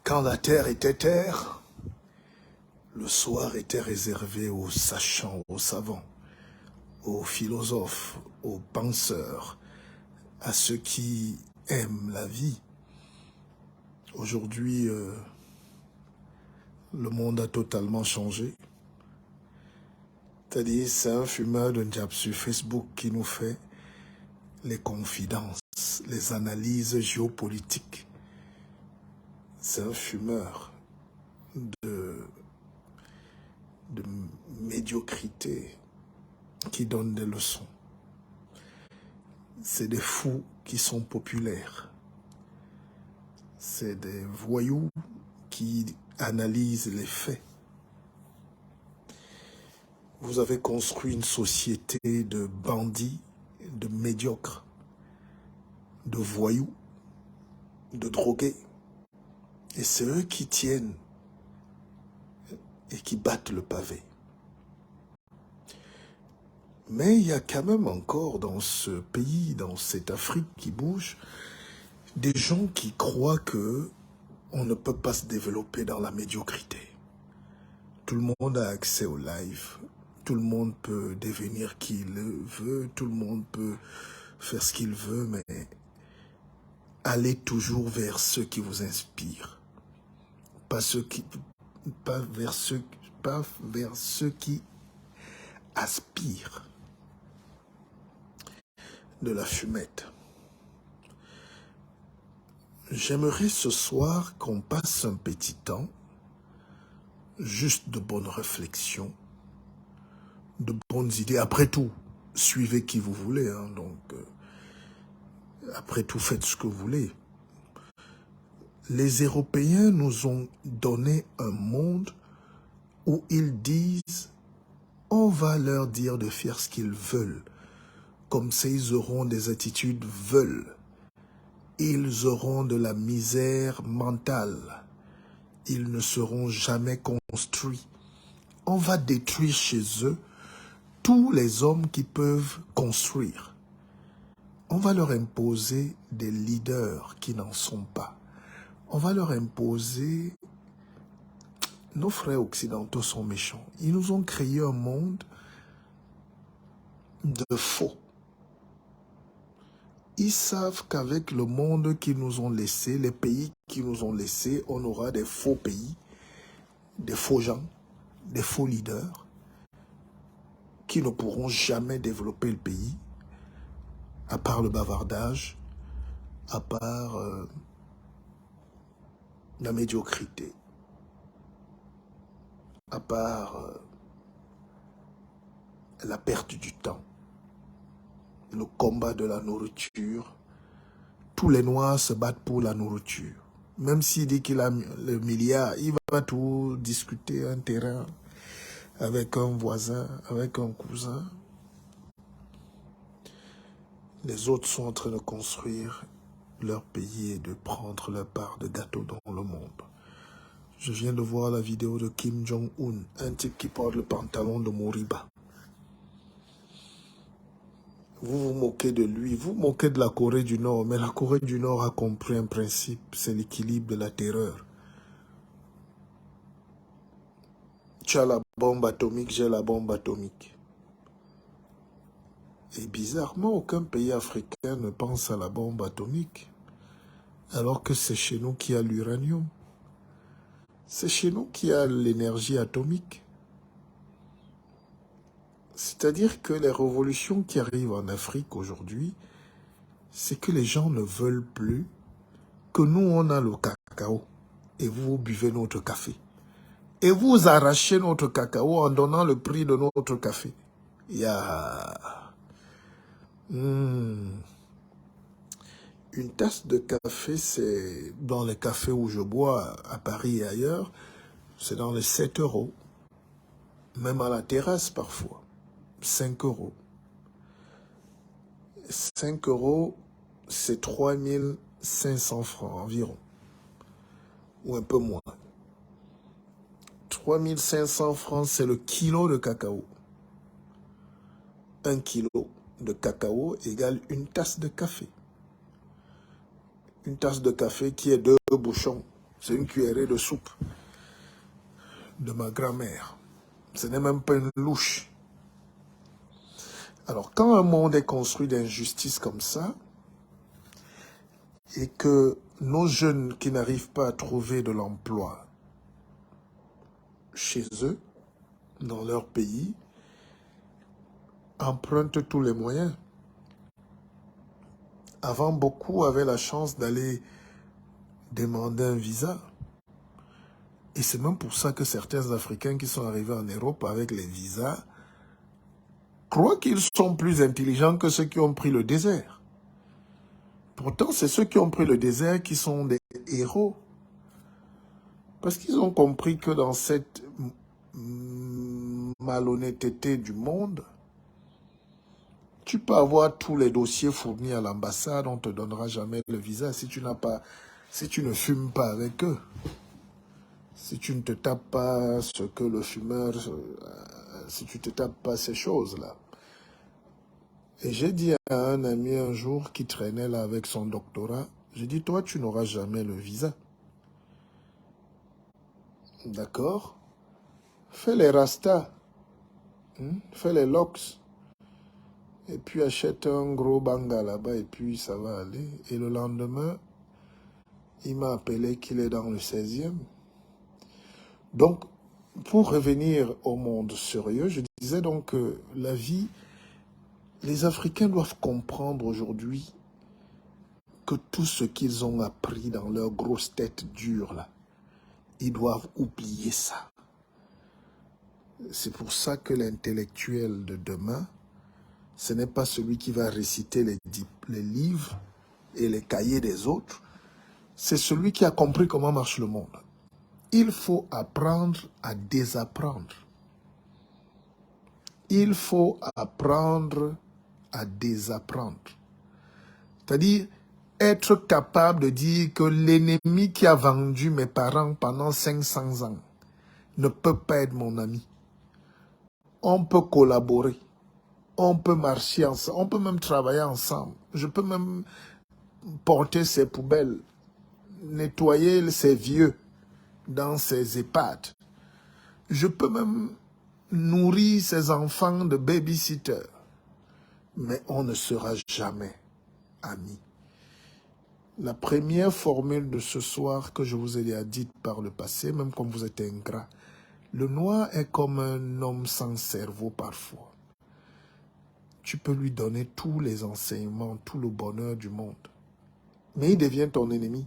Quand la terre était terre, le soir était réservé aux sachants, aux savants, aux philosophes, aux penseurs, à ceux qui aiment la vie. Aujourd'hui, le monde a totalement changé. C'est-à-dire, c'est un fumeur de diable sur Facebook qui nous fait les confidences, les analyses géopolitiques. C'est un fumeur de médiocrité qui donne des leçons. C'est des fous qui sont populaires. C'est des voyous qui analysent les faits. Vous avez construit une société de bandits, de médiocres, de voyous, de drogués. Et c'est eux qui tiennent et qui battent le pavé. Mais il y a quand même encore dans ce pays, dans cette Afrique qui bouge, des gens qui croient que on ne peut pas se développer dans la médiocrité. Tout le monde a accès au live. Tout le monde peut devenir qui il veut. Tout le monde peut faire ce qu'il veut, mais allez toujours vers ceux qui vous inspirent. Pas vers ceux qui aspirent de la fumette. J'aimerais ce soir qu'on passe un petit temps, juste de bonnes réflexions, de bonnes idées. Après tout, suivez qui vous voulez, hein, donc après tout, faites ce que vous voulez. Les Européens nous ont donné un monde où ils disent on va leur dire de faire ce qu'ils veulent. Comme ça, ils auront des attitudes veulent. Ils auront de la misère mentale. Ils ne seront jamais construits. On va détruire chez eux tous les hommes qui peuvent construire. On va leur imposer des leaders qui n'en sont pas. On va leur imposer... Nos frères occidentaux sont méchants. Ils nous ont créé un monde de faux. Ils savent qu'avec le monde qu'ils nous ont laissé, les pays qu'ils nous ont laissés, on aura des faux pays, des faux gens, des faux leaders qui ne pourront jamais développer le pays, à part le bavardage, à part la médiocrité, à part la perte du temps, le combat de la nourriture. Tous les Noirs se battent pour la nourriture. Même s'il dit qu'il a le milliard, il va tout discuter un terrain avec un voisin, avec un cousin. Les autres sont en train de construire leur pays et de prendre leur part de gâteau dans le monde. Je viens de voir la vidéo de Kim Jong-un, un type qui porte le pantalon de Moriba. Vous vous moquez de lui, vous moquez de la Corée du Nord, mais la Corée du Nord a compris un principe, c'est l'équilibre de la terreur. Tu as la bombe atomique, j'ai la bombe atomique. Et bizarrement, aucun pays africain ne pense à la bombe atomique, alors que c'est chez nous qu'il y a l'uranium. C'est chez nous qu'il y a l'énergie atomique. C'est-à-dire que les révolutions qui arrivent en Afrique aujourd'hui, c'est que les gens ne veulent plus que nous, on a le cacao et vous buvez notre café. Et vous arrachez notre cacao en donnant le prix de notre café. Il y a une tasse de café, c'est dans les cafés où je bois à Paris et ailleurs, c'est dans les 7 €. Même à la terrasse parfois. 5 €. 5 €, c'est 3500 francs environ. Ou un peu moins. 3500 francs, c'est le kilo de cacao. 1 kilo de cacao égale une tasse de café. Une tasse de café qui est 2 bouchons. C'est une cuillerée de soupe de ma grand-mère. Ce n'est même pas une louche. Alors, quand un monde est construit d'injustice comme ça, et que nos jeunes qui n'arrivent pas à trouver de l'emploi chez eux, dans leur pays, empruntent tous les moyens. Avant, beaucoup avaient la chance d'aller demander un visa. Et c'est même pour ça que certains Africains qui sont arrivés en Europe avec les visas croient qu'ils sont plus intelligents que ceux qui ont pris le désert. Pourtant, c'est ceux qui ont pris le désert qui sont des héros. Parce qu'ils ont compris que dans cette malhonnêteté du monde, tu peux avoir tous les dossiers fournis à l'ambassade, on ne te donnera jamais le visa si tu ne fumes pas avec eux. Si tu ne te tapes pas ce que le fumeur, si tu ne te tapes pas ces choses-là. Et j'ai dit à un ami un jour qui traînait là avec son doctorat, j'ai dit, toi, tu n'auras jamais le visa. D'accord? Fais les rastas, fais les locks, et puis achète un gros banga là-bas, et puis ça va aller. Et le lendemain, il m'a appelé qu'il est dans le 16e. Donc, pour revenir au monde sérieux, je disais donc que la vie, les Africains doivent comprendre aujourd'hui que tout ce qu'ils ont appris dans leur grosse tête dure, là, ils doivent oublier ça. C'est pour ça que l'intellectuel de demain, ce n'est pas celui qui va réciter les livres et les cahiers des autres, c'est celui qui a compris comment marche le monde. Il faut apprendre à désapprendre. Il faut apprendre à désapprendre. C'est-à-dire être capable de dire que l'ennemi qui a vendu mes parents pendant 500 ans ne peut pas être mon ami. On peut collaborer, on peut marcher ensemble, on peut même travailler ensemble. Je peux même porter ses poubelles, nettoyer ses vieux dans ses EHPAD. Je peux même nourrir ses enfants de babysitter. Mais on ne sera jamais amis. La première formule de ce soir que je vous ai déjà dite par le passé, même comme vous êtes ingrat, le noir est comme un homme sans cerveau parfois. Tu peux lui donner tous les enseignements, tout le bonheur du monde. Mais il devient ton ennemi.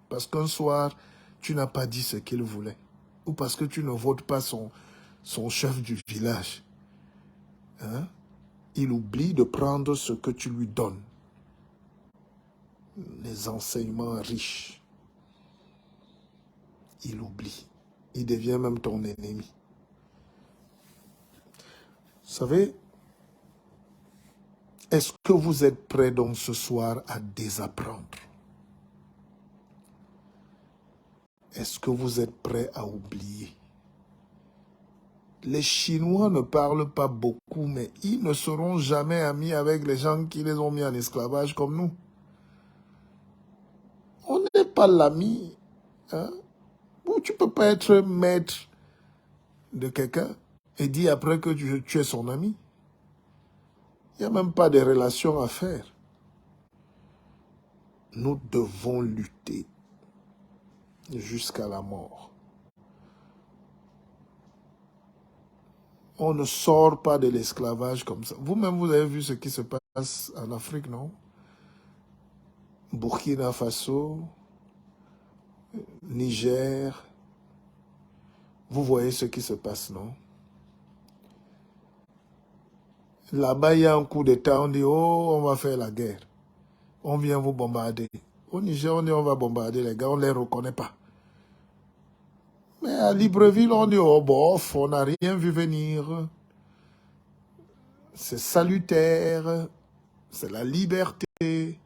Parce qu'un soir, tu n'as pas dit ce qu'il voulait. Ou parce que tu ne votes pas son chef du village. Hein? Il oublie de prendre ce que tu lui donnes. Les enseignements riches. Il oublie. Il devient même ton ennemi. Vous savez, est-ce que vous êtes prêts donc ce soir à désapprendre? Est-ce que vous êtes prêts à oublier? Les Chinois ne parlent pas beaucoup, mais ils ne seront jamais amis avec les gens qui les ont mis en esclavage comme nous. On n'est pas l'ami. Hein? Tu ne peux pas être maître de quelqu'un et dire après que tu es son ami. Il n'y a même pas de relation à faire. Nous devons lutter jusqu'à la mort. On ne sort pas de l'esclavage comme ça. Vous-même, vous avez vu ce qui se passe en Afrique, non? Burkina Faso, Niger. Vous voyez ce qui se passe, non? Là-bas, il y a un coup d'État, on dit, oh, on va faire la guerre. On vient vous bombarder. Au Niger, on dit, on va bombarder les gars, on ne les reconnaît pas. Mais à Libreville, on dit, oh bof, on n'a rien vu venir. C'est salutaire, c'est la liberté. Il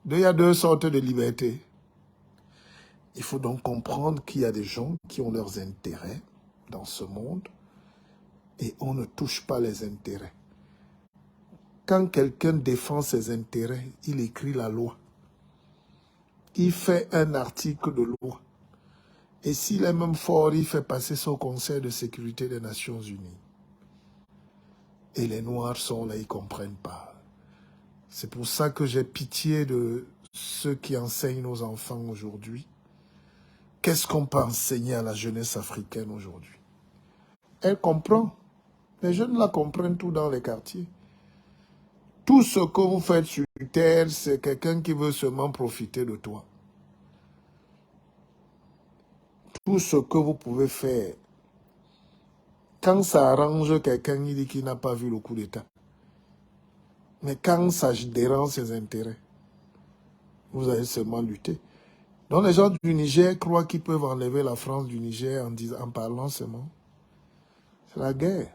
y a deux sortes de liberté. Il faut donc comprendre qu'il y a des gens qui ont leurs intérêts dans ce monde et on ne touche pas les intérêts. Quand quelqu'un défend ses intérêts, il écrit la loi. Il fait un article de loi. Et s'il est même fort, il fait passer ça au Conseil de sécurité des Nations Unies. Et les Noirs sont là, ils ne comprennent pas. C'est pour ça que j'ai pitié de ceux qui enseignent nos enfants aujourd'hui. Qu'est-ce qu'on peut enseigner à la jeunesse africaine aujourd'hui? Elle comprend. Les jeunes la comprennent tout dans les quartiers. Tout ce que vous faites sur terre, c'est quelqu'un qui veut seulement profiter de toi. Tout ce que vous pouvez faire, quand ça arrange quelqu'un, il dit qu'il n'a pas vu le coup d'État. Mais quand ça dérange ses intérêts, vous allez seulement lutter. Donc les gens du Niger croient qu'ils peuvent enlever la France du Niger en parlant seulement. C'est la guerre.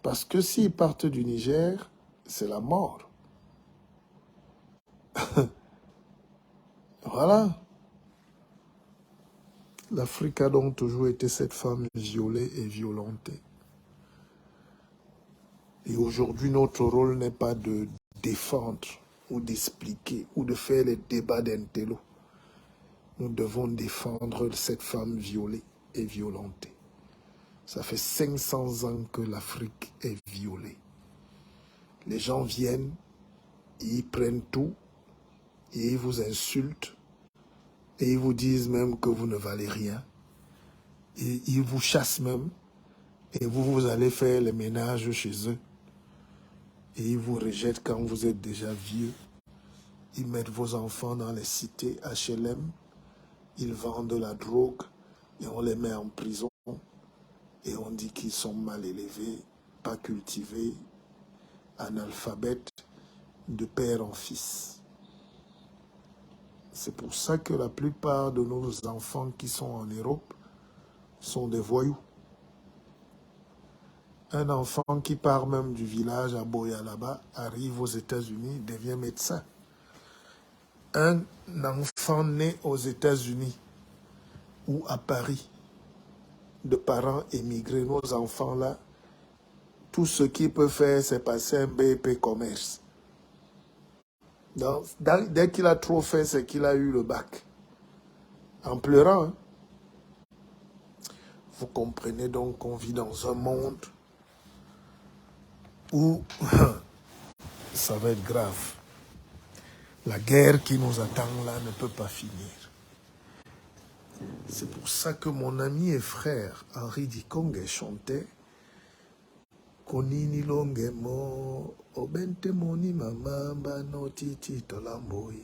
Parce que s'ils partent du Niger, c'est la mort. Voilà. L'Afrique a donc toujours été cette femme violée et violentée. Et aujourd'hui, notre rôle n'est pas de défendre ou d'expliquer ou de faire les débats d'intello. Nous devons défendre cette femme violée et violentée. Ça fait 500 ans que l'Afrique est violée. Les gens viennent, ils prennent tout, et ils vous insultent, et ils vous disent même que vous ne valez rien. Et ils vous chassent même, et vous allez faire les ménages chez eux. Et ils vous rejettent quand vous êtes déjà vieux. Ils mettent vos enfants dans les cités HLM, ils vendent la drogue, et on les met en prison. Et on dit qu'ils sont mal élevés, pas cultivés, analphabètes, de père en fils. C'est pour ça que la plupart de nos enfants qui sont en Europe sont des voyous. Un enfant qui part même du village à Boya là-bas, arrive aux États-Unis, devient médecin. Un enfant né aux États-Unis ou à Paris, de parents émigrés, nos enfants là, tout ce qu'il peut faire, c'est passer un BEP commerce. Donc, dès qu'il a trop fait, c'est qu'il a eu le bac. En pleurant. Hein. Vous comprenez donc qu'on vit dans un monde où ça va être grave. La guerre qui nous attend là ne peut pas finir. C'est pour ça que mon ami et frère Henri Dikongue chantait Konini longemo obente moni mamamba no titi tolamboi.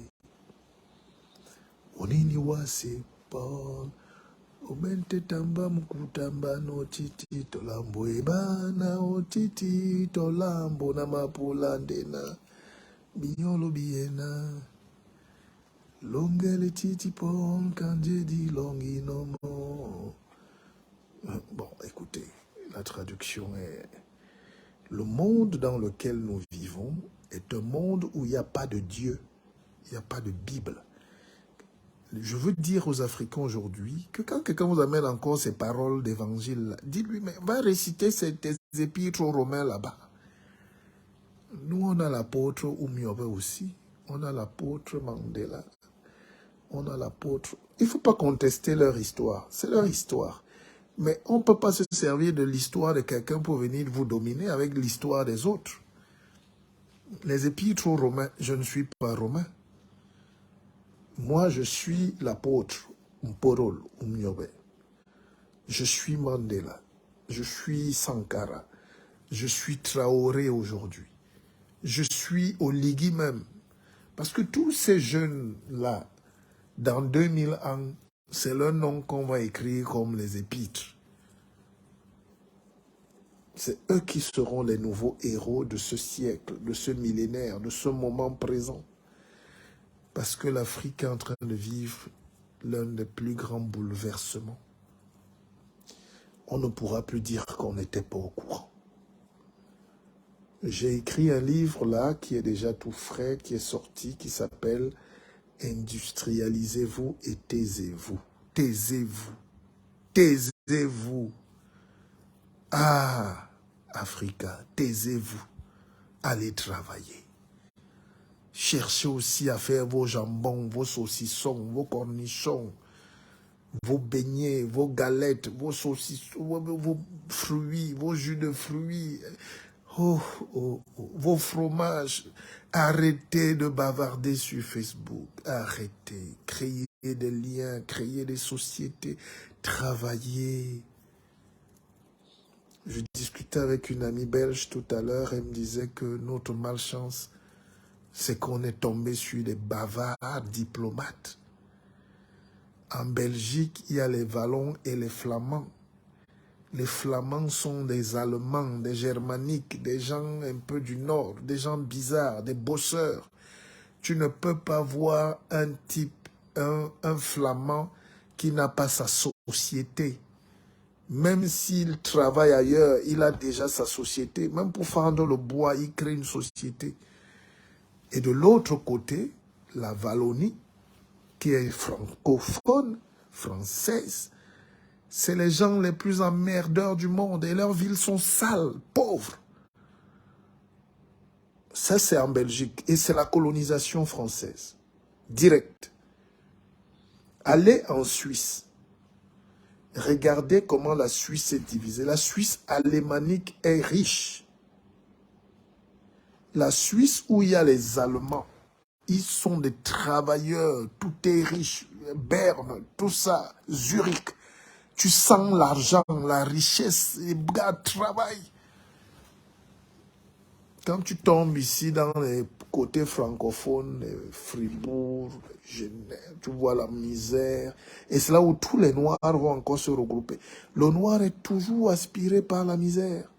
Onini wase pon obente tamba mukutamba no titi tolamboi bana o titi tolambo na mapulandena binyolo biena. Longele titi pon kanje di longi nomo. Bon, écoutez, la traduction est... Le monde dans lequel nous vivons est un monde où il n'y a pas de Dieu, il n'y a pas de Bible. Je veux dire aux Africains aujourd'hui que quand quelqu'un vous amène encore ces paroles d'évangile, dites-lui, mais va réciter ces épîtres aux Romains là-bas. Nous, on a l'apôtre Oumiobe aussi, on a l'apôtre Mandela, on a l'apôtre... Il ne faut pas contester leur histoire, c'est leur histoire. Mais on ne peut pas se servir de l'histoire de quelqu'un pour venir vous dominer avec l'histoire des autres. Les épîtres aux Romains, je ne suis pas romain. Moi, je suis l'apôtre Mporol Oumiobe. Je suis Mandela. Je suis Sankara. Je suis Traoré aujourd'hui. Je suis Oligui même. Parce que tous ces jeunes-là, dans 2000 ans, c'est leur nom qu'on va écrire comme les épîtres. C'est eux qui seront les nouveaux héros de ce siècle, de ce millénaire, de ce moment présent. Parce que l'Afrique est en train de vivre l'un des plus grands bouleversements. On ne pourra plus dire qu'on n'était pas au courant. J'ai écrit un livre là qui est déjà tout frais, qui est sorti, qui s'appelle « Industrialisez-vous et taisez-vous ». Taisez-vous. Taisez-vous. Ah, Africa, taisez-vous. Allez travailler. Cherchez aussi à faire vos jambons, vos saucissons, vos cornichons. vos beignets, vos galettes, vos saucisses, vos fruits, vos jus de fruits, vos fromages. Arrêtez de bavarder sur Facebook. Arrêtez. Créez des liens, créez des sociétés, travaillez. Je discutais avec une amie belge tout à l'heure, elle me disait que notre malchance, c'est qu'on est tombé sur des bavards diplomates. En Belgique, il y a les Wallons et les Flamands. Les Flamands sont des Allemands, des Germaniques, des gens un peu du Nord, des gens bizarres, des bosseurs. Tu ne peux pas voir un type, un Flamand qui n'a pas sa société. Même s'il travaille ailleurs, il a déjà sa société. Même pour fendre le bois, il crée une société. Et de l'autre côté, la Wallonie, qui est francophone, française, c'est les gens les plus emmerdeurs du monde et leurs villes sont sales, pauvres. Ça, c'est en Belgique et c'est la colonisation française, directe. Allez en Suisse. Regardez comment la Suisse est divisée. La Suisse alémanique est riche. La Suisse où il y a les Allemands, ils sont des travailleurs, tout est riche. Berne, tout ça, Zurich. Tu sens l'argent, la richesse, les gars travaillent. Quand tu tombes ici dans les côtés francophones, Fribourg, Genève, tu vois la misère. Et c'est là où tous les Noirs vont encore se regrouper. Le Noir est toujours aspiré par la misère.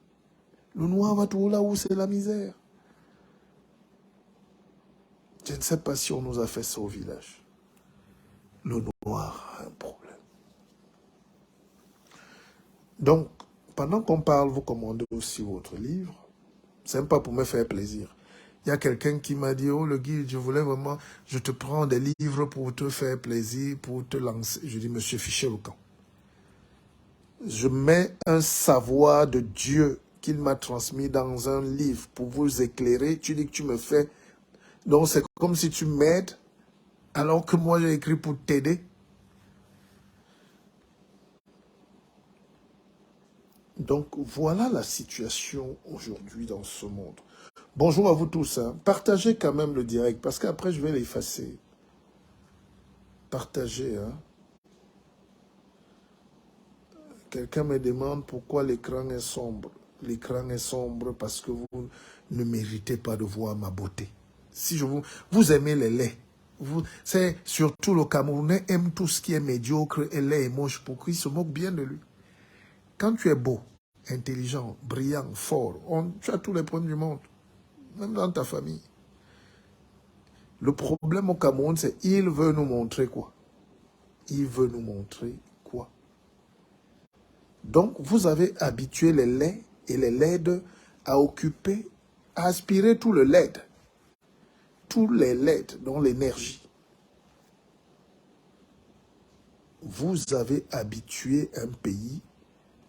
Le Noir va toujours là où c'est la misère. Je ne sais pas si on nous a fait ça au village. Le Noir a un problème. Donc, pendant qu'on parle, vous commandez aussi votre livre. C'est pas pour me faire plaisir. Il y a quelqu'un qui m'a dit, oh le guide, je voulais vraiment, je te prends des livres pour te faire plaisir, pour te lancer. Je dis, monsieur, fichez le camp. Je mets un savoir de Dieu qu'il m'a transmis dans un livre pour vous éclairer. Tu dis que tu me fais. Donc c'est comme si tu m'aides, alors que moi j'ai écrit pour t'aider. Donc voilà la situation aujourd'hui dans ce monde. Bonjour à vous tous. Hein. Partagez quand même le direct, parce qu'après je vais l'effacer. Partagez. Hein. Quelqu'un me demande pourquoi l'écran est sombre. L'écran est sombre parce que vous ne méritez pas de voir ma beauté. Si vous aimez les laits. C'est surtout le Camerounais aime tout ce qui est médiocre et laid et moche pour qu'il se moque bien de lui. Quand tu es beau, intelligent, brillant, fort, tu as tous les problèmes du monde. Même dans ta famille. Le problème au Cameroun, c'est qu'il veut nous montrer quoi? Il veut nous montrer quoi? Donc, vous avez habitué les laits et les laides à occuper, à aspirer tout le LED. Tous les LED, dont l'énergie. Vous avez habitué un pays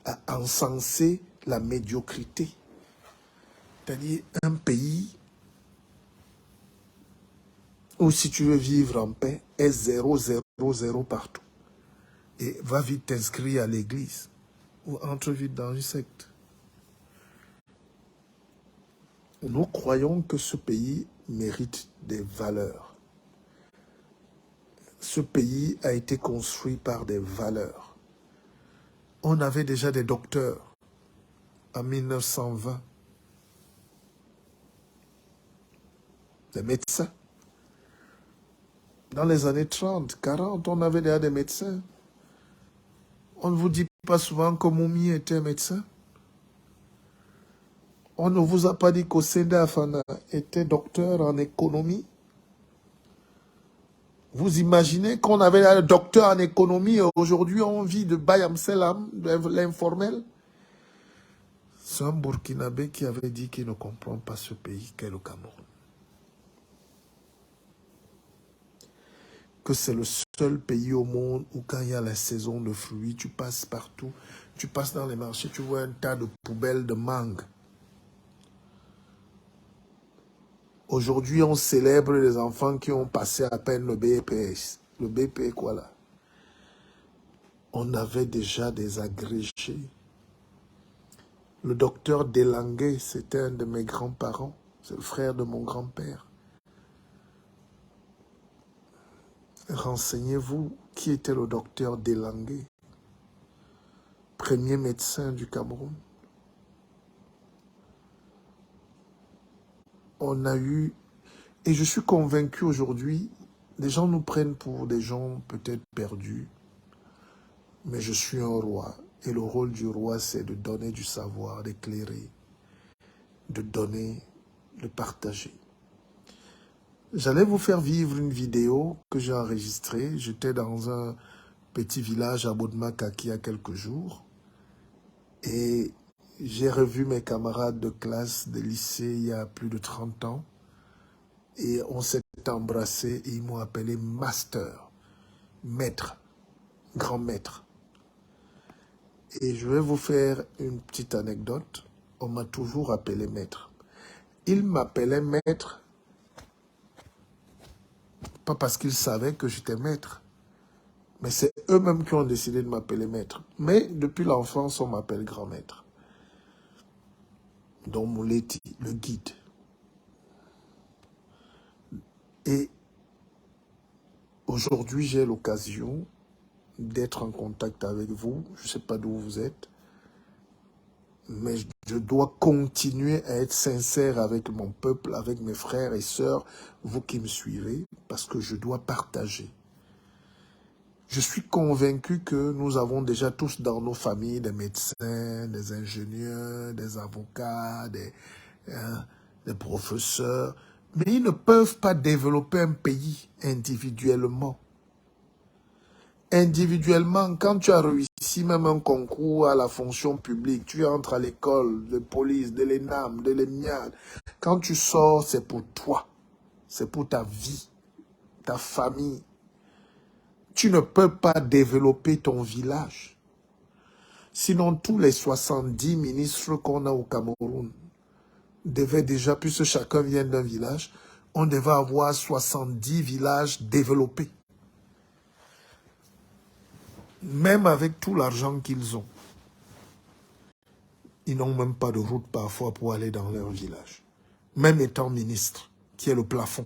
à encenser la médiocrité. C'est-à-dire un pays où si tu veux vivre en paix, est 0, 0, 0 partout. Et va vite t'inscrire à l'église ou entre vite dans une secte. Nous croyons que ce pays mérite des valeurs. Ce pays a été construit par des valeurs. On avait déjà des docteurs en 1920. Des médecins. Dans les années 30, 40, on avait déjà des médecins. On ne vous dit pas souvent que Moumi était médecin. On ne vous a pas dit qu'Osenda Afana était docteur en économie. Vous imaginez qu'on avait un docteur en économie et aujourd'hui on vit de Bayam Selam, de l'informel. C'est un Burkinabé qui avait dit qu'il ne comprend pas ce pays qu'est le Cameroun. Que c'est le seul pays au monde où quand il y a la saison de fruits, tu passes partout, tu passes dans les marchés, tu vois un tas de poubelles de mangue. Aujourd'hui, on célèbre les enfants qui ont passé à peine le BPS. Le BP, quoi là? on avait déjà des agrégés. Le docteur Delangue, c'était un de mes grands-parents. C'est le frère de mon grand-père. Renseignez-vous qui était le docteur Delangue, premier médecin du Cameroun. On a eu, et je suis convaincu aujourd'hui, les gens nous prennent pour des gens peut-être perdus, mais je suis un roi. Et le rôle du roi, c'est de donner du savoir, d'éclairer, de donner, de partager. J'allais vous faire vivre une vidéo que j'ai enregistrée. J'étais dans un petit village à Bodmakaki il y a quelques jours. Et j'ai revu mes camarades de classe de lycée il y a plus de 30 ans. Et on s'est embrassés et ils m'ont appelé master, maître, grand maître. Et je vais vous faire une petite anecdote. On m'a toujours appelé maître. Ils m'appelaient maître, pas parce qu'ils savaient que j'étais maître, mais c'est eux-mêmes qui ont décidé de m'appeler maître. Mais depuis l'enfance, on m'appelle grand maître. Donc Mouleti, le guide. Et aujourd'hui, j'ai l'occasion d'être en contact avec vous. Je ne sais pas d'où vous êtes, mais je dois continuer à être sincère avec mon peuple, avec mes frères et sœurs, vous qui me suivez, parce que je dois partager. Je suis convaincu que nous avons déjà tous dans nos familles des médecins, des ingénieurs, des avocats, des professeurs, mais ils ne peuvent pas développer un pays individuellement. Individuellement, quand tu as réussi même un concours à la fonction publique, tu entres à l'école de police, de l'ENAM, de l'EMIAD, quand tu sors, c'est pour toi, c'est pour ta vie, ta famille. Tu ne peux pas développer ton village. Sinon, tous les 70 ministres qu'on a au Cameroun devaient déjà, puisque chacun vient d'un village, on devait avoir 70 villages développés. Même avec tout l'argent qu'ils ont. Ils n'ont même pas de route parfois pour aller dans leur village. Même étant ministre, qui est le plafond.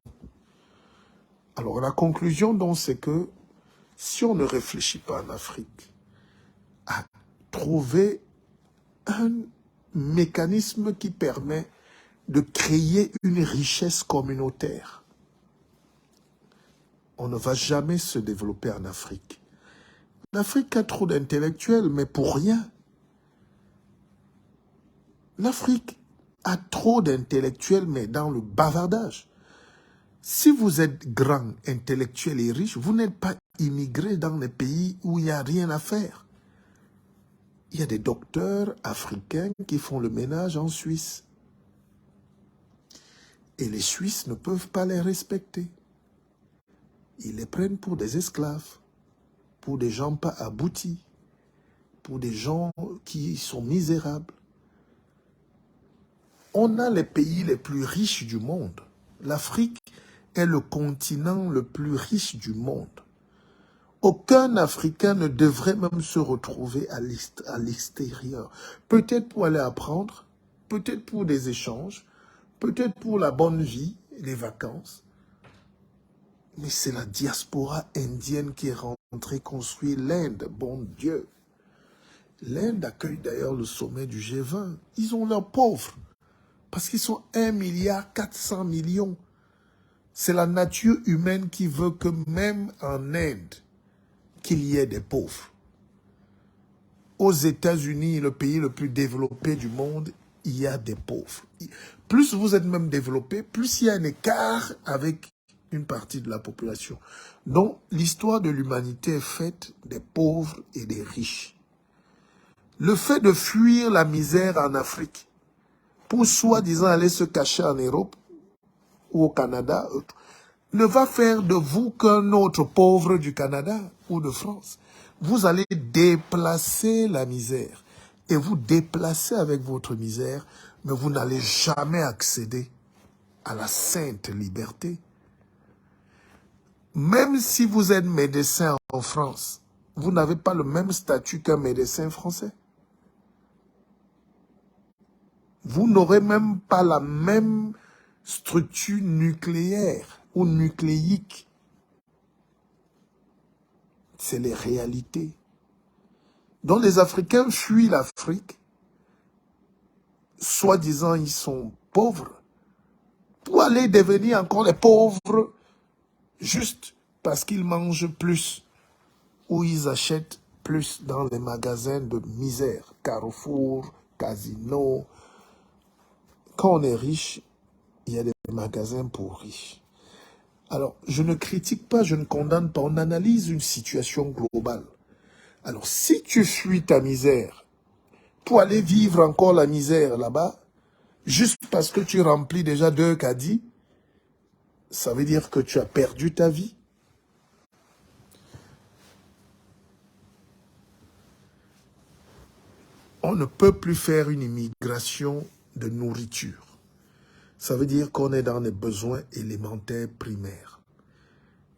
Alors la conclusion donc c'est que si on ne réfléchit pas en Afrique à trouver un mécanisme qui permet de créer une richesse communautaire, on ne va jamais se développer en Afrique. L'Afrique a trop d'intellectuels, mais pour rien. L'Afrique a trop d'intellectuels, mais dans le bavardage. Si vous êtes grand, intellectuel et riche, vous n'êtes pas immigré dans les pays où il n'y a rien à faire. Il y a des docteurs africains qui font le ménage en Suisse. Et les Suisses ne peuvent pas les respecter. Ils les prennent pour des esclaves, pour des gens pas aboutis, pour des gens qui sont misérables. On a les pays les plus riches du monde. L'Afrique est le continent le plus riche du monde. Aucun Africain ne devrait même se retrouver à l'extérieur. Peut-être pour aller apprendre, peut-être pour des échanges, peut-être pour la bonne vie, les vacances. Mais c'est la diaspora indienne qui est rentrée construire l'Inde, bon Dieu. L'Inde accueille d'ailleurs le sommet du G20. Ils ont leurs pauvres, parce qu'ils sont 1,4 milliard. C'est la nature humaine qui veut que même en Inde, qu'il y ait des pauvres. Aux États-Unis, le pays le plus développé du monde, il y a des pauvres. Plus vous êtes même développé, plus il y a un écart avec une partie de la population. Donc, l'histoire de l'humanité est faite des pauvres et des riches. Le fait de fuir la misère en Afrique, pour soi-disant aller se cacher en Europe ou au Canada, ne va faire de vous qu'un autre pauvre du Canada ou de France. Vous allez déplacer la misère. Et vous déplacez avec votre misère, mais vous n'allez jamais accéder à la sainte liberté. Même si vous êtes médecin en France, vous n'avez pas le même statut qu'un médecin français. Vous n'aurez même pas la même structure nucléaire ou nucléique. C'est les réalités. Donc les Africains fuient l'Afrique, soi-disant ils sont pauvres, pour aller devenir encore les pauvres, juste parce qu'ils mangent plus, ou ils achètent plus dans les magasins de misère, Carrefour, Casino. Quand on est riche, il y a des magasins pour riches. Alors, je ne critique pas, je ne condamne pas, on analyse une situation globale. Alors, si tu fuis ta misère pour aller vivre encore la misère là-bas, juste parce que tu remplis déjà 2 caddies, ça veut dire que tu as perdu ta vie. On ne peut plus faire une immigration de nourriture. Ça veut dire qu'on est dans les besoins élémentaires primaires.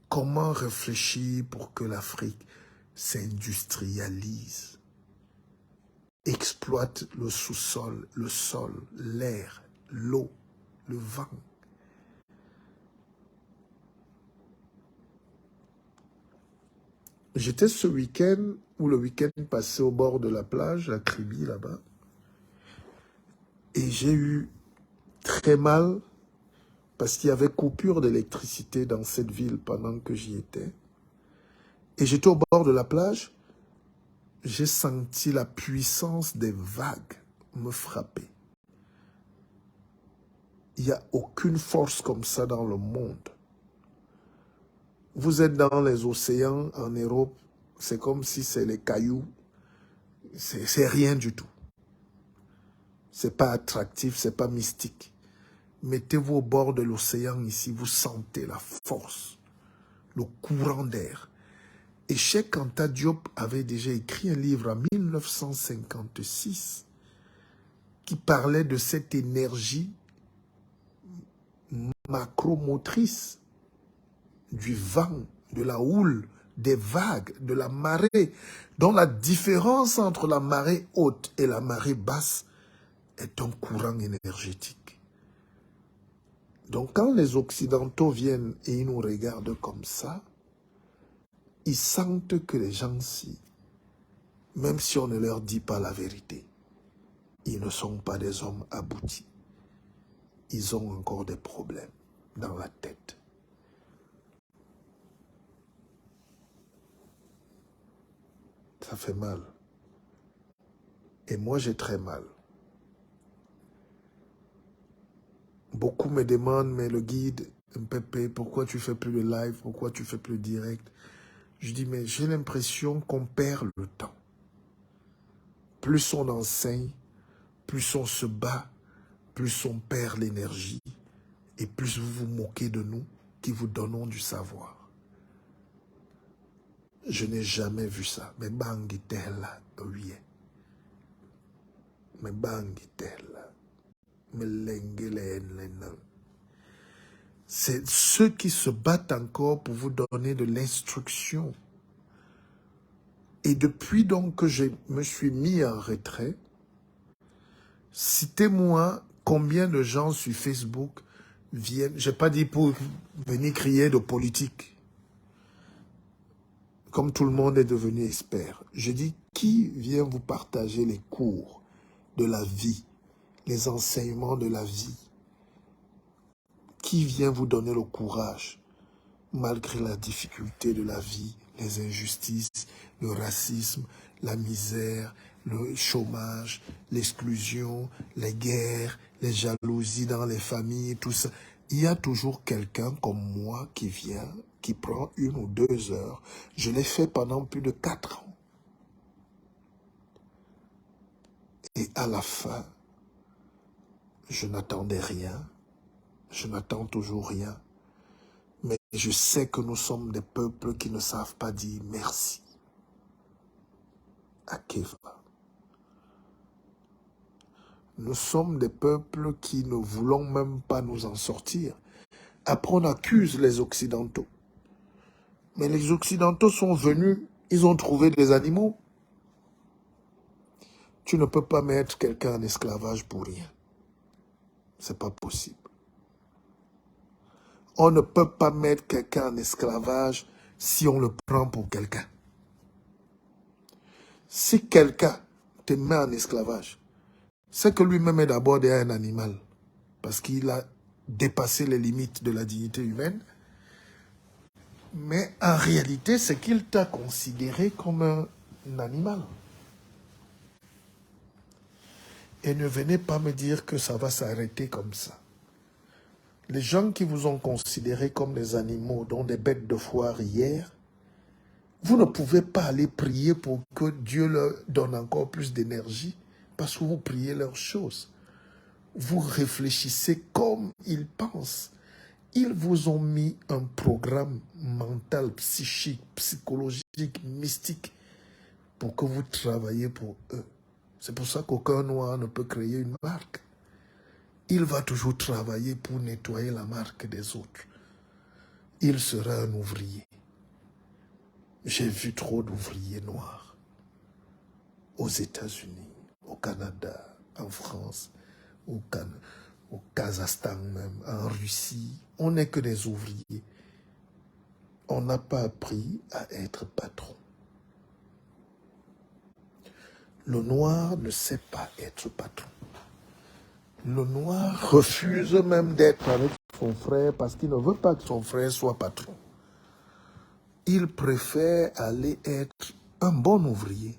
Comment réfléchir pour que l'Afrique s'industrialise, exploite le sous-sol, le sol, l'air, l'eau, le vent? J'étais ce week-end, ou le week-end passé au bord de la plage, à Kribi, là-bas, et j'ai eu très mal parce qu'il y avait coupure d'électricité dans cette ville pendant que j'y étais. Et j'étais au bord de la plage, j'ai senti la puissance des vagues me frapper. Il n'y a aucune force comme ça dans le monde. Vous êtes dans les océans en Europe, c'est comme si c'est les cailloux. C'est rien du tout. C'est pas attractif, c'est pas mystique. Mettez-vous au bord de l'océan ici, vous sentez la force, le courant d'air. Et Cheikh Anta Diop avait déjà écrit un livre en 1956 qui parlait de cette énergie macromotrice du vent, de la houle, des vagues, de la marée, dont la différence entre la marée haute et la marée basse est un courant énergétique. Donc quand les Occidentaux viennent et ils nous regardent comme ça, ils sentent que les gens-ci, même si on ne leur dit pas la vérité, ils ne sont pas des hommes aboutis. Ils ont encore des problèmes dans la tête. Ça fait mal. Et moi, j'ai très mal. Beaucoup me demandent, mais le guide, MPP, pourquoi tu fais plus de live? Pourquoi tu fais plus de direct? Je dis, mais j'ai l'impression qu'on perd le temps. Plus on enseigne, plus on se bat, plus on perd l'énergie, et plus vous vous moquez de nous qui vous donnons du savoir. Je n'ai jamais vu ça. Mais bangi tela, oui. Mais bangi tela. Mais l'engelen. C'est ceux qui se battent encore pour vous donner de l'instruction. Et depuis donc que je me suis mis en retrait, citez-moi combien de gens sur Facebook viennent, je n'ai pas dit pour venir crier de politique, comme tout le monde est devenu expert. Je dis qui vient vous partager les cours de la vie, les enseignements de la vie? Qui vient vous donner le courage, malgré la difficulté de la vie, les injustices, le racisme, la misère, le chômage, l'exclusion, les guerres, les jalousies dans les familles, tout ça. Il y a toujours quelqu'un comme moi qui vient, qui prend 1 ou 2 heures. Je l'ai fait pendant plus de 4 ans. Et à la fin, je n'attendais rien. Je n'attends toujours rien. Mais je sais que nous sommes des peuples qui ne savent pas dire merci. À Keva. Nous sommes des peuples qui ne voulons même pas nous en sortir. Après, on accuse les Occidentaux. Mais les Occidentaux sont venus Ils ont trouvé des animaux. Tu ne peux pas mettre quelqu'un en esclavage pour rien. C'est pas possible. On ne peut pas mettre quelqu'un en esclavage si on le prend pour quelqu'un. Si quelqu'un te met en esclavage, c'est que lui-même est d'abord déjà un animal. Parce qu'il a dépassé les limites de la dignité humaine. Mais en réalité, c'est qu'il t'a considéré comme un animal. Et ne venez pas me dire que ça va s'arrêter comme ça. Les gens qui vous ont considéré comme des animaux, dont des bêtes de foire hier, vous ne pouvez pas aller prier pour que Dieu leur donne encore plus d'énergie parce que vous priez leurs choses. Vous réfléchissez comme ils pensent. Ils vous ont mis un programme mental, psychique, psychologique, mystique pour que vous travaillez pour eux. C'est pour ça qu'aucun noir ne peut créer une marque. Il va toujours travailler pour nettoyer la marque des autres. Il sera un ouvrier. J'ai vu trop d'ouvriers noirs aux États-Unis, au Canada, en France, au Kazakhstan même, en Russie. On n'est que des ouvriers. On n'a pas appris à être patron. Le noir ne sait pas être patron. Le noir refuse même d'être avec son frère parce qu'il ne veut pas que son frère soit patron. Il préfère aller être un bon ouvrier.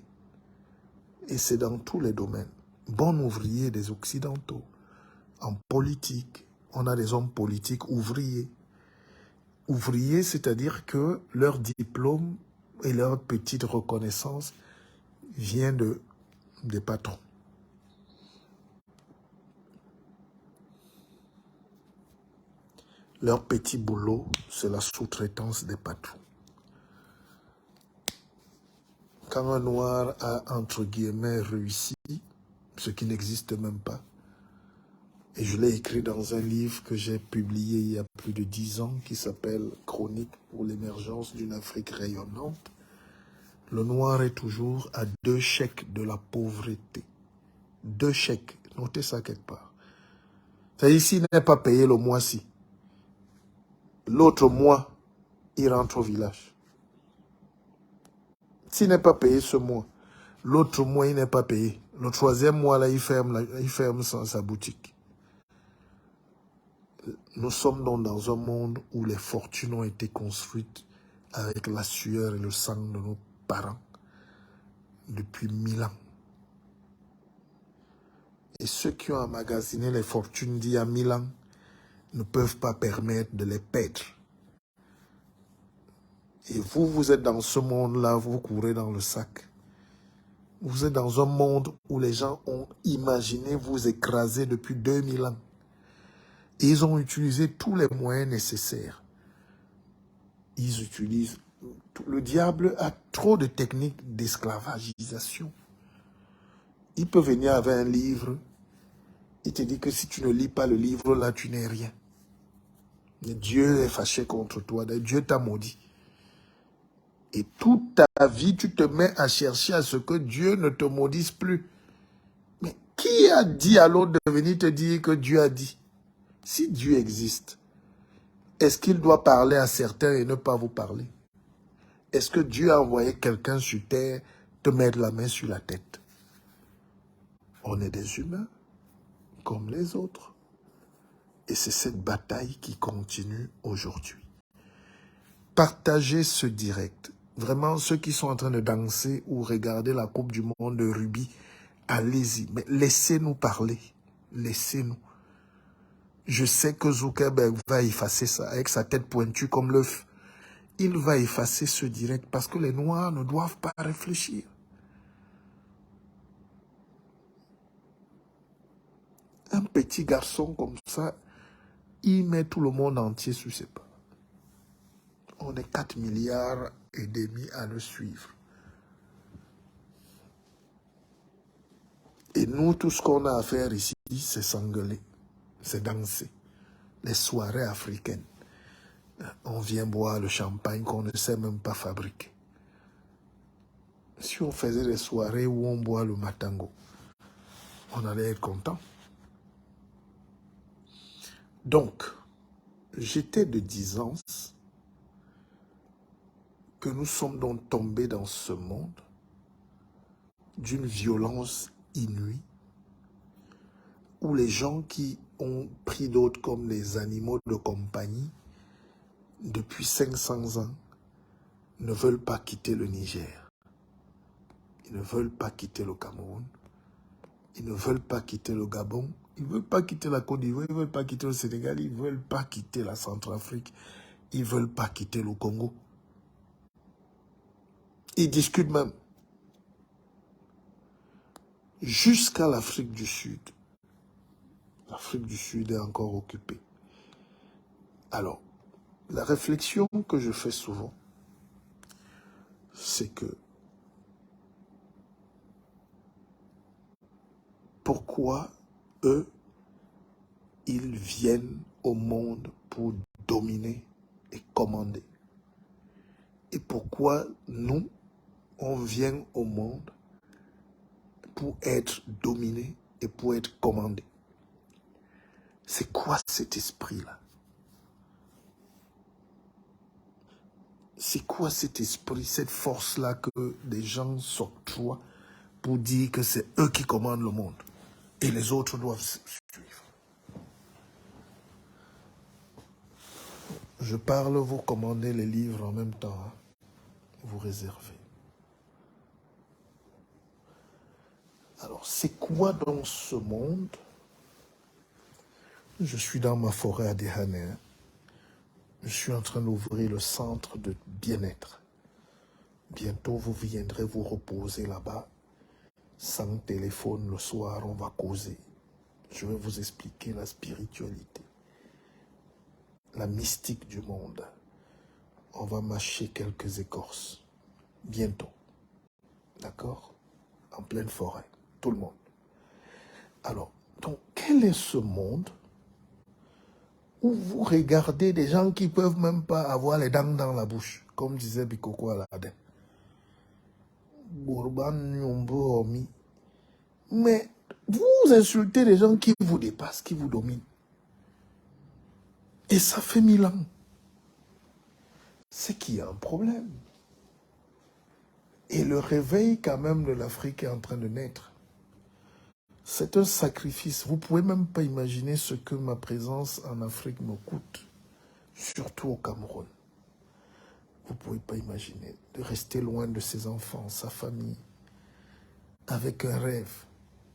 Et c'est dans tous les domaines. Bon ouvrier des Occidentaux. En politique, on a des hommes politiques ouvriers. Ouvriers, c'est-à-dire que leur diplôme et leur petite reconnaissance vient des patrons. Leur petit boulot, c'est la sous-traitance des patrons. Quand un noir a, entre guillemets, réussi, ce qui n'existe même pas, et je l'ai écrit dans un livre que j'ai publié il y a plus de 10 ans, qui s'appelle « Chronique pour l'émergence d'une Afrique rayonnante », le noir est toujours à 2 chèques de la pauvreté. 2 chèques, notez ça quelque part. C'est-à-dire, s'il n'est pas payé le mois-ci, l'autre mois, il rentre au village. S'il n'est pas payé ce mois, l'autre mois, il n'est pas payé. Le 3e mois, là, il ferme sa boutique. Nous sommes donc dans un monde où les fortunes ont été construites avec la sueur et le sang de nos parents depuis 1000 ans. Et ceux qui ont emmagasiné les fortunes d'il y a 1000 ans ne peuvent pas permettre de les perdre. Et vous, vous êtes dans ce monde-là, vous courez dans le sac. Vous êtes dans un monde où les gens ont imaginé vous écraser depuis 2000 ans. Et ils ont utilisé tous les moyens nécessaires. Ils utilisent... Le diable a trop de techniques d'esclavagisation. Il peut venir avec un livre. Il te dit que si tu ne lis pas le livre, là, tu n'es rien. Mais Dieu est fâché contre toi. Dieu t'a maudit. Et toute ta vie, tu te mets à chercher à ce que Dieu ne te maudisse plus. Mais qui a dit à l'autre de venir te dire que Dieu a dit? Si Dieu existe, est-ce qu'il doit parler à certains et ne pas vous parler? Est-ce que Dieu a envoyé quelqu'un sur terre te mettre la main sur la tête? On est des humains, comme les autres. Et c'est cette bataille qui continue aujourd'hui. Partagez ce direct. Vraiment, ceux qui sont en train de danser ou regarder la Coupe du Monde de rugby, allez-y. Mais laissez-nous parler. Laissez-nous. Je sais que Zuckerberg va effacer ça avec sa tête pointue comme l'œuf. Il va effacer ce direct parce que les Noirs ne doivent pas réfléchir. Un petit garçon comme ça, il met tout le monde entier sur ses pas. On est 4 milliards et demi à le suivre. Et nous, tout ce qu'on a à faire ici, c'est s'engueuler, c'est danser. Les soirées africaines. On vient boire le champagne qu'on ne sait même pas fabriquer. Si on faisait des soirées où on boit le matango, on allait être content. Donc, j'étais de disance que nous sommes donc tombés dans ce monde d'une violence inouïe, où les gens qui ont pris d'autres comme les animaux de compagnie depuis 500 ans ne veulent pas quitter le Niger. Ils ne veulent pas quitter le Cameroun. Ils ne veulent pas quitter le Gabon. Ils ne veulent pas quitter la Côte d'Ivoire. Ils ne veulent pas quitter le Sénégal. Ils ne veulent pas quitter la Centrafrique. Ils ne veulent pas quitter le Congo. Ils discutent même jusqu'à l'Afrique du Sud. L'Afrique du Sud est encore occupée. Alors, la réflexion que je fais souvent, c'est que pourquoi eux, ils viennent au monde pour dominer et commander? Et pourquoi nous, on vient au monde pour être dominé et pour être commandé? C'est quoi cet esprit-là? C'est quoi cet esprit, cette force-là que des gens s'octroient pour dire que c'est eux qui commandent le monde et les autres doivent suivre? Je parle, vous commandez les livres en même temps, hein? Vous réservez. Alors, c'est quoi dans ce monde? Je suis dans ma forêt à Dehane. Je suis en train d'ouvrir le centre de bien-être. Bientôt, vous viendrez vous reposer là-bas. Sans téléphone, le soir, on va causer. Je vais vous expliquer la spiritualité, la mystique du monde. On va mâcher quelques écorces. Bientôt. D'accord? En pleine forêt. Tout le monde. Alors, donc, quel est ce monde où vous regardez des gens qui ne peuvent même pas avoir les dents dans la bouche, comme disait Bikoko Aladin. Mais vous insultez les gens qui vous dépassent, qui vous dominent. Et ça fait 1000 ans. C'est qu'il y a un problème. Et le réveil quand même de l'Afrique est en train de naître. C'est un sacrifice. Vous ne pouvez même pas imaginer ce que ma présence en Afrique me coûte. Surtout au Cameroun. Vous ne pouvez pas imaginer de rester loin de ses enfants, sa famille, avec un rêve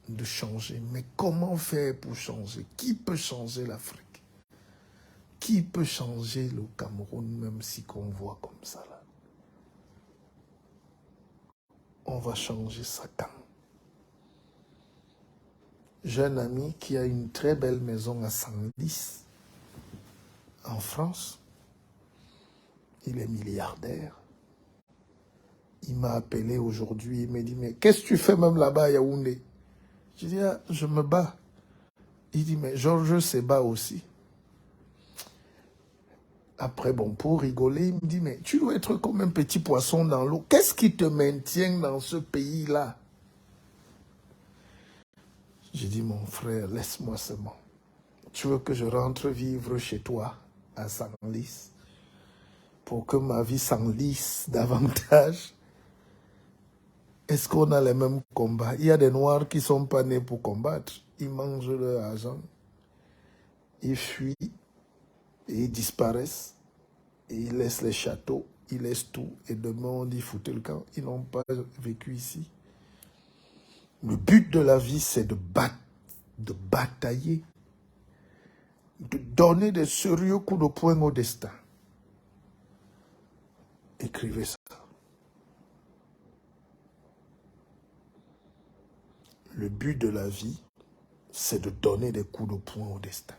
de changer. Mais comment faire pour changer? Qui peut changer l'Afrique? Qui peut changer le Cameroun, même si qu'on voit comme ça là? On va changer ça quand? J'ai un ami qui a une très belle maison à Senlis, en France. Il est milliardaire. Il m'a appelé aujourd'hui, il m'a dit, mais qu'est-ce que tu fais même là-bas à Yaoundé? Je dis, ah, je me bats. Il dit, mais Georges se bat aussi. Après, bon, pour rigoler, il me dit, mais tu dois être comme un petit poisson dans l'eau. Qu'est-ce qui te maintient dans ce pays-là? J'ai dit, mon frère, laisse-moi seulement. Tu veux que je rentre vivre chez toi, à Senlis, pour que ma vie s'enlise davantage? Est-ce qu'on a les mêmes combats? Il y a des Noirs qui ne sont pas nés pour combattre. Ils mangent leur argent, ils fuient, et ils disparaissent, et ils laissent les châteaux, ils laissent tout, et demain on dit foutez le camp. Ils n'ont pas vécu ici. Le but de la vie, c'est de batailler, de donner des sérieux coups de poing au destin. Écrivez ça. Le but de la vie, c'est de donner des coups de poing au destin.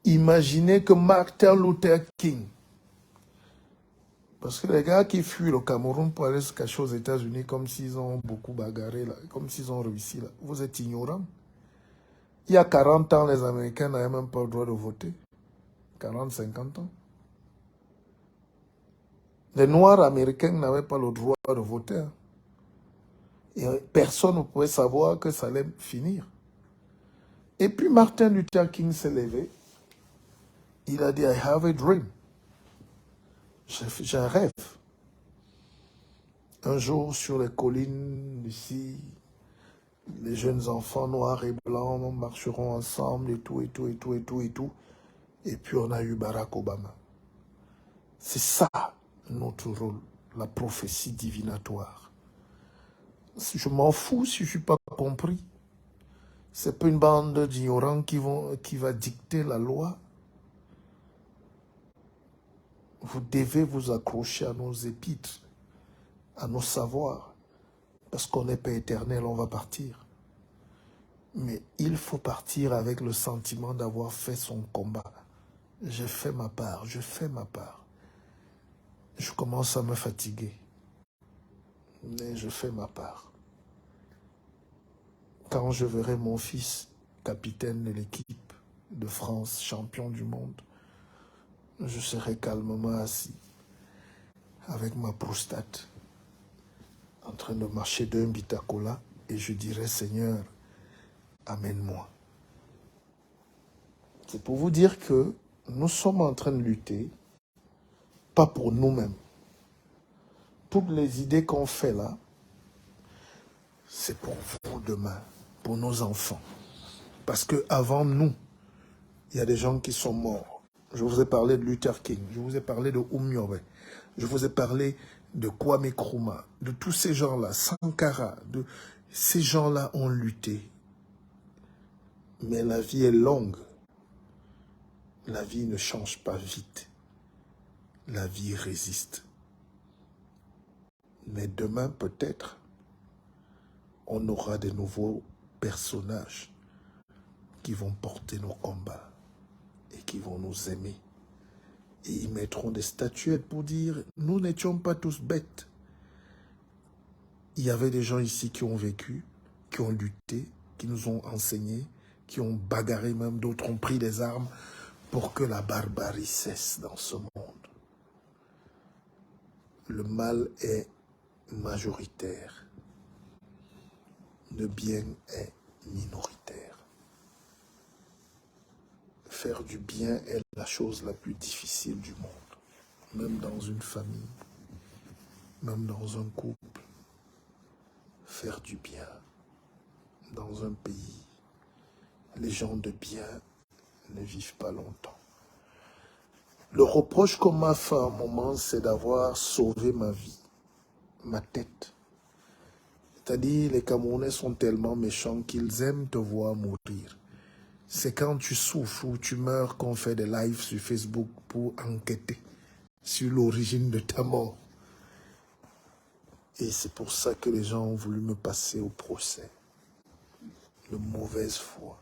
Imaginez que Martin Luther King, parce que les gars qui fuient le Cameroun pour aller se cacher aux États-Unis comme s'ils ont beaucoup bagarré, là, comme s'ils ont réussi, là, vous êtes ignorants. Il y a 40 ans, les Américains n'avaient même pas le droit de voter. 40, 50 ans. Les Noirs américains n'avaient pas le droit de voter. Et personne ne pouvait savoir que ça allait finir. Et puis Martin Luther King s'est levé. Il a dit, I have a dream. J'ai un rêve. Un jour, sur les collines ici, les jeunes enfants noirs et blancs marcheront ensemble et tout, et tout, et tout, et tout, et tout. Et puis on a eu Barack Obama. C'est ça notre rôle, la prophétie divinatoire. Je m'en fous si je ne suis pas compris. Ce n'est pas une bande d'ignorants qui va dicter la loi. Vous devez vous accrocher à nos épîtres, à nos savoirs. Parce qu'on n'est pas éternel, on va partir. Mais il faut partir avec le sentiment d'avoir fait son combat. J'ai fait ma part, je fais ma part. Je commence à me fatiguer. Mais je fais ma part. Quand je verrai mon fils, capitaine de l'équipe de France, champion du monde, je serai calmement assis, avec ma prostate, en train de marcher d'un bitacola, et je dirai, Seigneur, amène-moi. C'est pour vous dire que nous sommes en train de lutter, pas pour nous-mêmes. Toutes les idées qu'on fait là, c'est pour vous demain, pour nos enfants. Parce qu'avant nous, il y a des gens qui sont morts. Je vous ai parlé de Luther King, je vous ai parlé de Umyobe, je vous ai parlé de Kwame Nkrumah, de tous ces gens-là, Sankara, ces gens-là ont lutté. Mais la vie est longue. La vie ne change pas vite. La vie résiste. Mais demain, peut-être, on aura de nouveaux personnages qui vont porter nos combats et qui vont nous aimer. Et ils mettront des statuettes pour dire, nous n'étions pas tous bêtes. Il y avait des gens ici qui ont vécu, qui ont lutté, qui nous ont enseigné, qui ont bagarré même, d'autres ont pris des armes pour que la barbarie cesse dans ce monde. Le mal est majoritaire. Le bien est minoritaire. Faire du bien est la chose la plus difficile du monde. Même dans une famille, même dans un couple. Faire du bien dans un pays. Les gens de bien ne vivent pas longtemps. Le reproche qu'on m'a fait à un moment, c'est d'avoir sauvé ma vie, ma tête. C'est-à-dire, les Camerounais sont tellement méchants qu'ils aiment te voir mourir. C'est quand tu souffres ou tu meurs qu'on fait des lives sur Facebook pour enquêter sur l'origine de ta mort. Et c'est pour ça que les gens ont voulu me passer au procès. De mauvaise foi.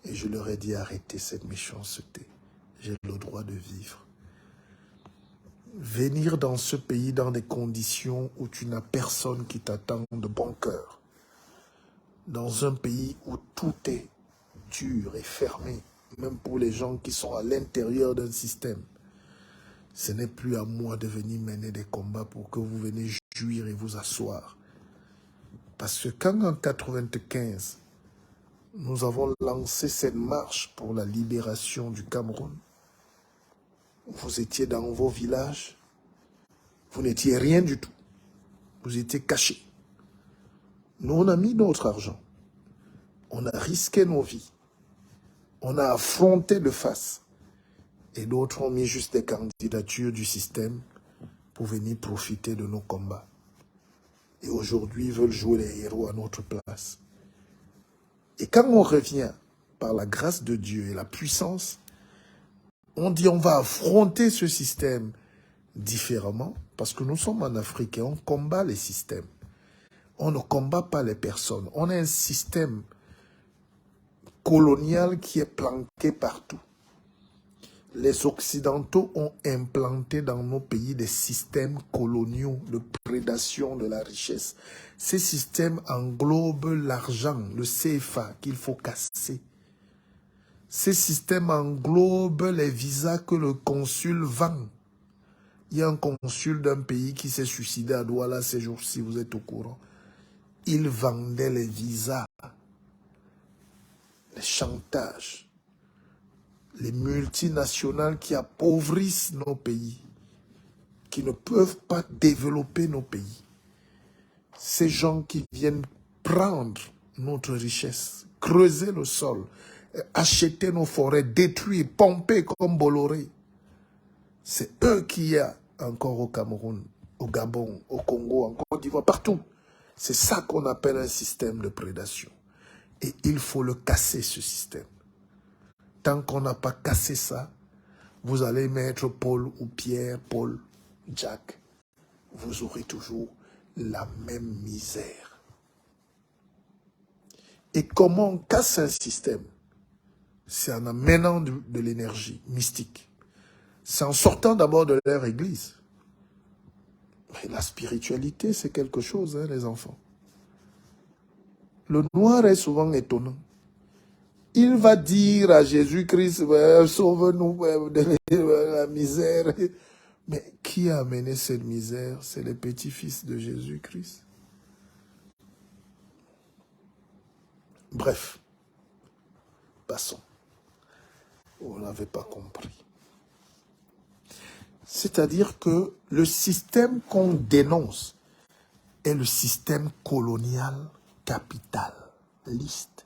Et je leur ai dit, arrêtez cette méchanceté. J'ai le droit de vivre. Venir dans ce pays dans des conditions où tu n'as personne qui t'attend de bon cœur. Dans un pays où tout est dur et fermé, même pour les gens qui sont à l'intérieur d'un système. Ce n'est plus à moi de venir mener des combats pour que vous venez jouir et vous asseoir. Parce que quand en 1995, nous avons lancé cette marche pour la libération du Cameroun, vous étiez dans vos villages, vous n'étiez rien du tout. Vous étiez cachés. Nous, on a mis notre argent. On a risqué nos vies. On a affronté de face. Et d'autres ont mis juste des candidatures du système pour venir profiter de nos combats. Et aujourd'hui, ils veulent jouer les héros à notre place. Et quand on revient par la grâce de Dieu et la puissance, on dit on va affronter ce système différemment, parce que nous sommes en Afrique et on combat les systèmes. On ne combat pas les personnes. On a un système colonial qui est planqué partout. Les Occidentaux ont implanté dans nos pays des systèmes coloniaux de prédation de la richesse. Ces systèmes englobent l'argent, le CFA, qu'il faut casser. Ces systèmes englobent les visas que le consul vend. Il y a un consul d'un pays qui s'est suicidé à Douala ces jours-ci, vous êtes au courant. Il vendait les visas, les chantages, les multinationales qui appauvrissent nos pays, qui ne peuvent pas développer nos pays. Ces gens qui viennent prendre notre richesse, creuser le sol, acheter nos forêts, détruire, pomper comme Bolloré. C'est eux qui y a encore au Cameroun, au Gabon, au Congo, en Côte d'Ivoire, partout. C'est ça qu'on appelle un système de prédation. Et il faut le casser, ce système. Tant qu'on n'a pas cassé ça, vous allez mettre Paul ou Pierre, Paul, Jack. Vous aurez toujours la même misère. Et comment on casse un système? C'est en amenant de l'énergie mystique. C'est en sortant d'abord de leur église. Mais la spiritualité, c'est quelque chose, hein, les enfants. Le noir est souvent étonnant. Il va dire à Jésus-Christ, sauve-nous de la misère. Mais qui a amené cette misère? C'est les petits-fils de Jésus-Christ. Bref, passons. Vous n'avez pas compris. C'est-à-dire que le système qu'on dénonce est le système colonial capitaliste.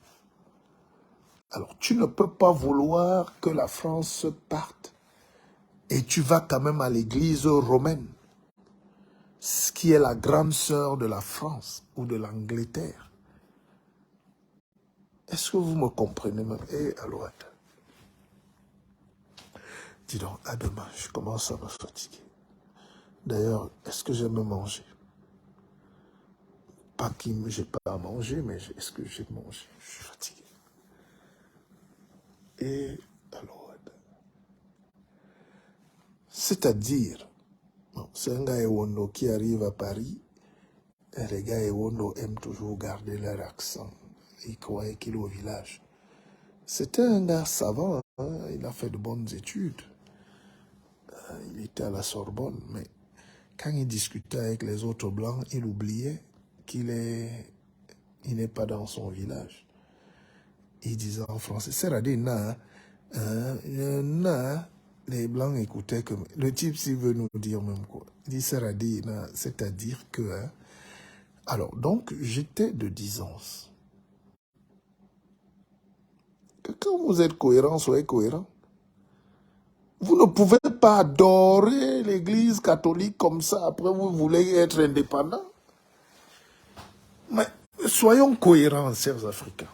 Alors, tu ne peux pas vouloir que la France parte et tu vas quand même à l'église romaine, ce qui est la grande sœur de la France ou de l'Angleterre. Est-ce que vous me comprenez même? Eh, alors, attends. Dis donc, à demain, je commence à me fatiguer. D'ailleurs, est-ce que j'aime manger? Pas que j'ai pas à manger, mais est-ce que j'ai mangé? Je suis fatigué. Et alors, c'est-à-dire, c'est un gars Ewondo qui arrive à Paris, et les gars Ewondo aiment toujours garder leur accent. Ils croyaient qu'il est au village. C'était un gars savant, hein? Il a fait de bonnes études. Il était à la Sorbonne, mais quand il discutait avec les autres blancs, il oubliait qu'il n'est pas dans son village. Il disait en français, c'est-à-dire, les blancs écoutaient comme... Le type, s'il veut nous dire même quoi, il dit, c'est-à-dire que... Hein, alors, donc, j'étais de disance. Que quand vous êtes cohérent, soyez cohérent. Vous ne pouvez pas adorer l'église catholique comme ça, après vous voulez être indépendant. Mais soyons cohérents, chers Africains.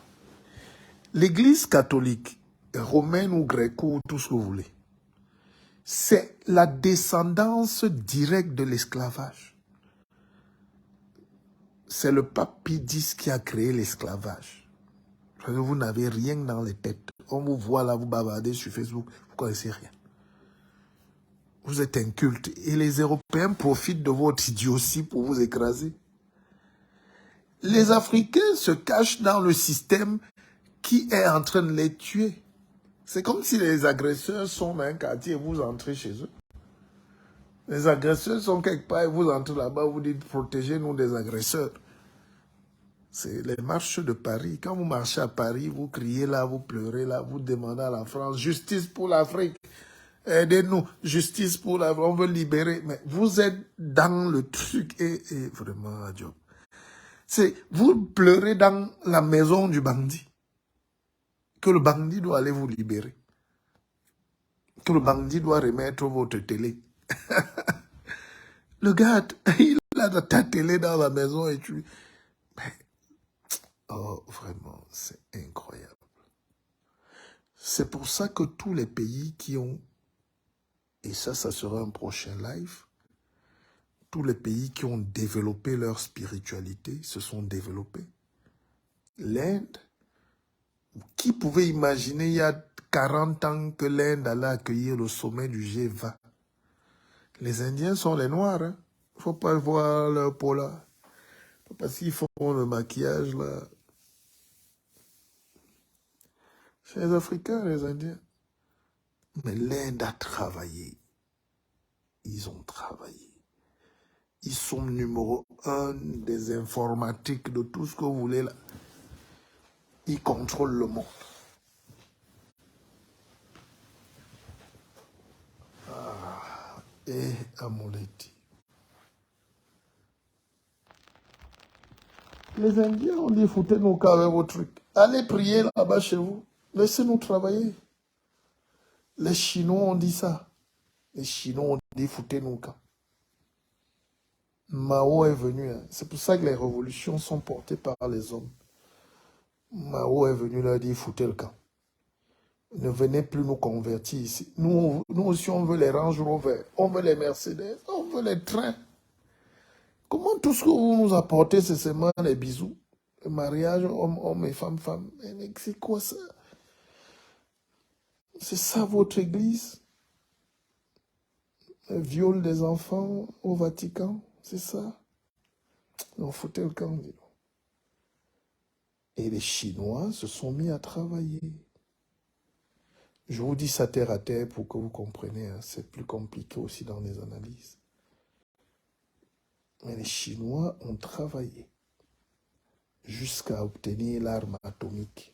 L'église catholique, romaine ou grecque ou tout ce que vous voulez, c'est la descendance directe de l'esclavage. C'est le pape Pie X qui a créé l'esclavage. Vous n'avez rien dans les têtes. On vous voit là, vous bavardez sur Facebook, vous ne connaissez rien. Vous êtes inculte. Et les Européens profitent de votre idiotie pour vous écraser. Les Africains se cachent dans le système qui est en train de les tuer. C'est comme si les agresseurs sont dans un quartier et vous entrez chez eux. Les agresseurs sont quelque part et vous entrez là-bas, vous dites protégez-nous des agresseurs. C'est les marches de Paris. Quand vous marchez à Paris, vous criez là, vous pleurez là, vous demandez à la France, justice pour l'Afrique. Aidez-nous, justice pour l'Afrique, on veut libérer. Mais vous êtes dans le truc et vraiment, adieu. C'est vous pleurez dans la maison du bandit. Que le bandit doit aller vous libérer. Que le bandit doit remettre votre télé. Le gars, il a ta télé dans la maison et tu... Mais, oh, vraiment, c'est incroyable. C'est pour ça que tous les pays qui ont... Et ça sera un prochain live. Tous les pays qui ont développé leur spiritualité se sont développés. L'Inde, qui pouvait imaginer il y a 40 ans que l'Inde allait accueillir le sommet du G20? Les Indiens sont les Noirs. Il ne faut pas voir leur peau là. Parce qu'ils font le maquillage là. C'est les Africains, les Indiens. Mais l'Inde a travaillé. Ils ont travaillé. Ils sont numéro 1 des informatiques, de tout ce que vous voulez là. Ils contrôlent le monde. Et Amoleti. Les Indiens ont dit, foutez nos cas avec vos trucs. Allez prier là-bas chez vous. Laissez-nous travailler. Les Chinois ont dit ça. Les Chinois ont dit, foutez nos cas. Mao est venu. Hein. C'est pour ça que les révolutions sont portées par les hommes. Mao est venu leur dire, foutez le camp. Ne venez plus nous convertir ici. Nous aussi, on veut les Range Rover, on veut les Mercedes, on veut les trains. Comment tout ce que vous nous apportez, c'est seulement les bisous, le mariage, homme et femme. Mais c'est quoi ça? C'est ça votre église? Le viol des enfants au Vatican, c'est ça? Non, foutez le camp, dis-donc. Et les Chinois se sont mis à travailler. Je vous dis ça terre à terre pour que vous compreniez. Hein. C'est plus compliqué aussi dans les analyses. Mais les Chinois ont travaillé jusqu'à obtenir l'arme atomique.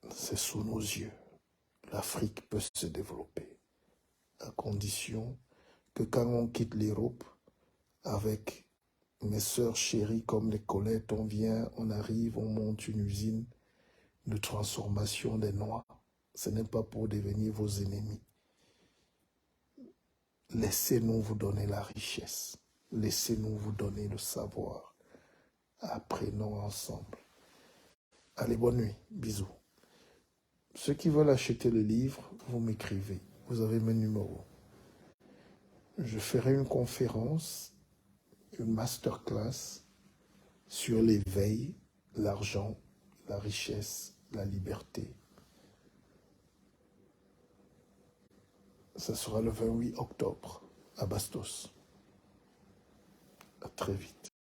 C'est sous nos yeux. L'Afrique peut se développer à condition que quand on quitte l'Europe, avec mes sœurs chéries comme les Colettes, on vient, on arrive, on monte une usine de transformation des noix. Ce n'est pas pour devenir vos ennemis. Laissez-nous vous donner la richesse. Laissez-nous vous donner le savoir. Apprenons ensemble. Allez, bonne nuit. Bisous. Ceux qui veulent acheter le livre, vous m'écrivez. Vous avez mes numéros. Je ferai une conférence, une masterclass sur l'éveil, l'argent, la richesse, la liberté. Ça sera le 28 octobre à Bastos. À très vite.